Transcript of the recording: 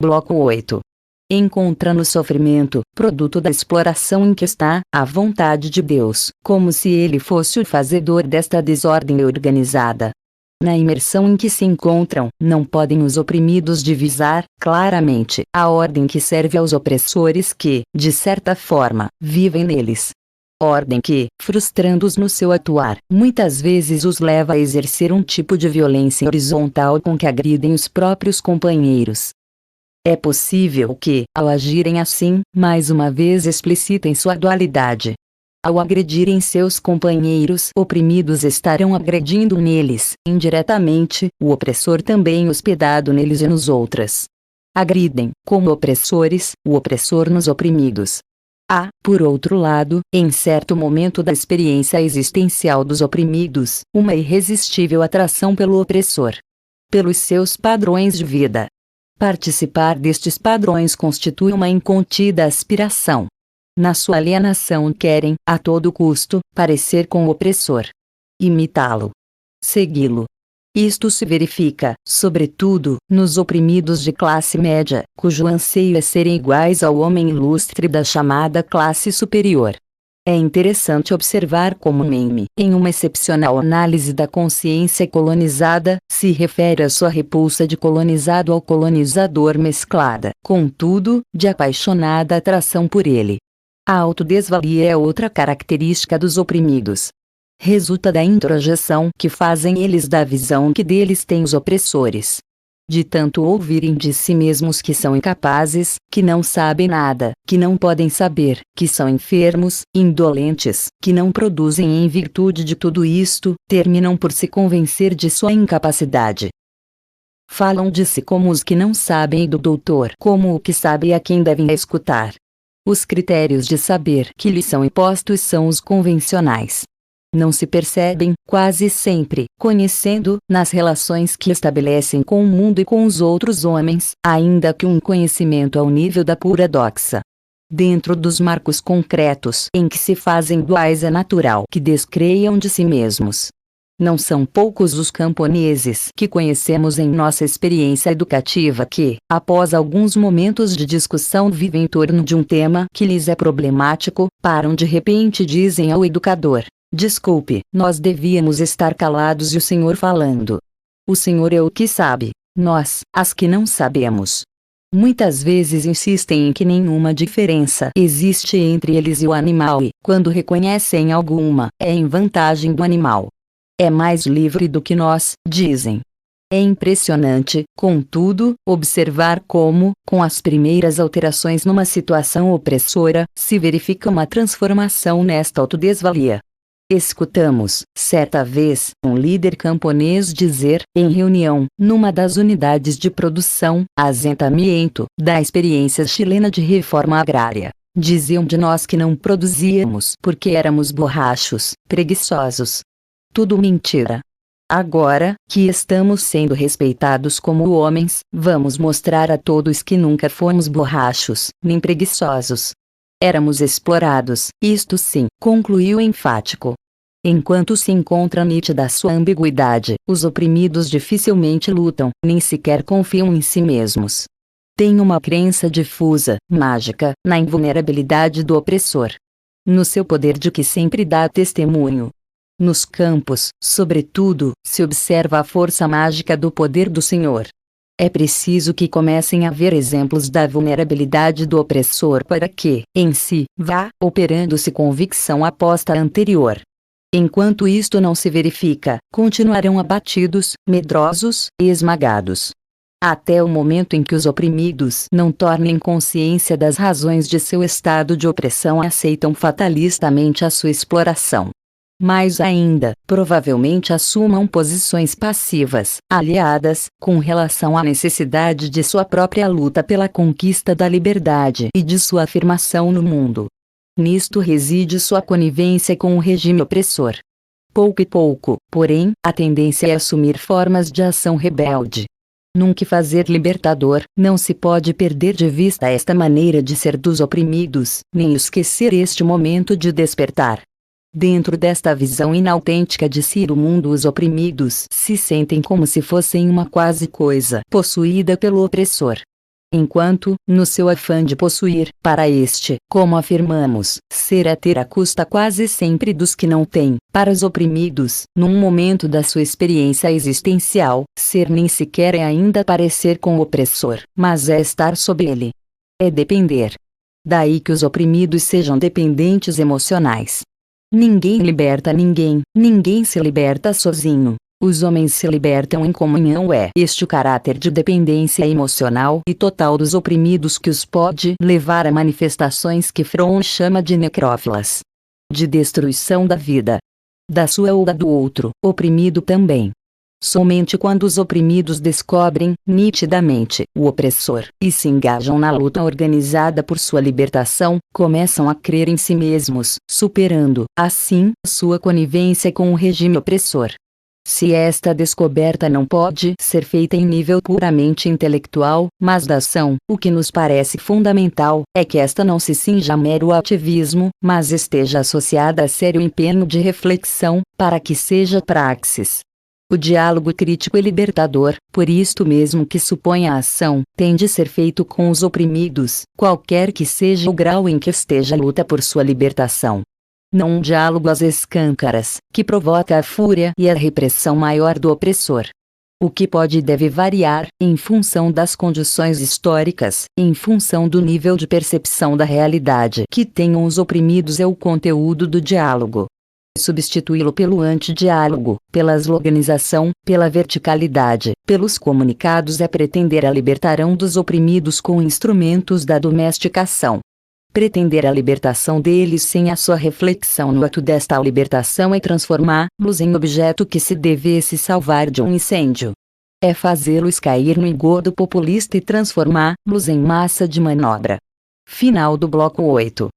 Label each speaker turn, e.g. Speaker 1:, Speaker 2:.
Speaker 1: Bloco 8. Encontra no sofrimento, produto da exploração em que está, a vontade de Deus, como se ele fosse o fazedor desta desordem organizada. Na imersão em que se encontram, não podem os oprimidos divisar, claramente, a ordem que serve aos opressores que, de certa forma, vivem neles. Ordem que, frustrando-os no seu atuar, muitas vezes os leva a exercer um tipo de violência horizontal com que agridem os próprios companheiros. É possível que, ao agirem assim, mais uma vez explicitem sua dualidade. Ao agredirem seus companheiros oprimidos, estarão agredindo neles, indiretamente, o opressor também hospedado neles e nos outros. Agridem, como opressores, o opressor nos oprimidos. Há, por outro lado, em certo momento da experiência existencial dos oprimidos, uma irresistível atração pelo opressor. Pelos seus padrões de vida. Participar destes padrões constitui uma incontida aspiração. Na sua alienação querem, a todo custo, parecer com o opressor. Imitá-lo. Segui-lo. Isto se verifica, sobretudo, nos oprimidos de classe média, cujo anseio é serem iguais ao homem ilustre da chamada classe superior. É interessante observar como Meme, em uma excepcional análise da consciência colonizada, se refere à sua repulsa de colonizado ao colonizador mesclada, contudo, de apaixonada atração por ele. A autodesvalia é outra característica dos oprimidos. Resulta da introjeção que fazem eles da visão que deles têm os opressores. De tanto ouvirem de si mesmos que são incapazes, que não sabem nada, que não podem saber, que são enfermos, indolentes, que não produzem em virtude de tudo isto, terminam por se convencer de sua incapacidade. Falam de si como os que não sabem e do doutor como o que sabe a quem devem escutar. Os critérios de saber que lhes são impostos são os convencionais. Não se percebem, quase sempre, conhecendo, nas relações que estabelecem com o mundo e com os outros homens, ainda que um conhecimento ao nível da pura doxa. Dentro dos marcos concretos em que se fazem duais é natural que descreiam de si mesmos. Não são poucos os camponeses que conhecemos em nossa experiência educativa que, após alguns momentos de discussão vivem em torno de um tema que lhes é problemático, param de repente e dizem ao educador: "Desculpe, nós devíamos estar calados e o senhor falando. O senhor é o que sabe, nós, as que não sabemos." Muitas vezes insistem em que nenhuma diferença existe entre eles e o animal e, quando reconhecem alguma, é em vantagem do animal. É mais livre do que nós, dizem. É impressionante, contudo, observar como, com as primeiras alterações numa situação opressora, se verifica uma transformação nesta autodesvalia. Escutamos, certa vez, um líder camponês dizer, em reunião, numa das unidades de produção, assentamiento, da experiência chilena de reforma agrária. Diziam de nós que não produzíamos porque éramos borrachos, preguiçosos. Tudo mentira. Agora, que estamos sendo respeitados como homens, vamos mostrar a todos que nunca fomos borrachos, nem preguiçosos. Éramos explorados, isto sim, concluiu enfático. Enquanto se encontra nítida sua ambiguidade, os oprimidos dificilmente lutam, nem sequer confiam em si mesmos. Têm uma crença difusa, mágica, na invulnerabilidade do opressor. No seu poder de que sempre dá testemunho. Nos campos, sobretudo, se observa a força mágica do poder do Senhor. É preciso que comecem a ver exemplos da vulnerabilidade do opressor para que, em si, vá operando-se convicção aposta anterior. Enquanto isto não se verifica, continuarão abatidos, medrosos e esmagados. Até o momento em que os oprimidos não tornem consciência das razões de seu estado de opressão e aceitam fatalistamente a sua exploração. Mais ainda, provavelmente assumam posições passivas, aliadas, com relação à necessidade de sua própria luta pela conquista da liberdade e de sua afirmação no mundo. Nisto reside sua conivência com o regime opressor. Pouco e pouco, porém, a tendência é assumir formas de ação rebelde. Num que fazer libertador, não se pode perder de vista esta maneira de ser dos oprimidos, nem esquecer este momento de despertar. Dentro desta visão inautêntica de si do mundo, os oprimidos se sentem como se fossem uma quase coisa possuída pelo opressor. Enquanto, no seu afã de possuir, para este, como afirmamos, ser é ter à custa quase sempre dos que não têm, para os oprimidos, num momento da sua experiência existencial, ser nem sequer é ainda parecer com o opressor, mas é estar sob ele. É depender. Daí que os oprimidos sejam dependentes emocionais. Ninguém liberta ninguém, ninguém se liberta sozinho. Os homens se libertam em comunhão. É este o caráter de dependência emocional e total dos oprimidos que os pode levar a manifestações que Fromm chama de necrófilas. De destruição da vida. Da sua ou da do outro, oprimido também. Somente quando os oprimidos descobrem, nitidamente, o opressor, e se engajam na luta organizada por sua libertação, começam a crer em si mesmos, superando, assim, sua conivência com o regime opressor. Se esta descoberta não pode ser feita em nível puramente intelectual, mas da ação, o que nos parece fundamental, é que esta não se cinja a mero ativismo, mas esteja associada a sério empenho de reflexão, para que seja praxis. O diálogo crítico e libertador, por isto mesmo que supõe a ação, tem de ser feito com os oprimidos, qualquer que seja o grau em que esteja a luta por sua libertação. Não um diálogo às escâncaras, que provoca a fúria e a repressão maior do opressor. O que pode e deve variar, em função das condições históricas, em função do nível de percepção da realidade que tenham os oprimidos, é o conteúdo do diálogo. Substituí-lo pelo antidiálogo, pela sloganização, pela verticalidade, pelos comunicados é pretender a libertação dos oprimidos com instrumentos da domesticação. Pretender a libertação deles sem a sua reflexão no ato desta libertação é transformá-los em objeto que se devesse salvar de um incêndio. É fazê-los cair no engodo populista e transformá-los em massa de manobra. Final do bloco 8.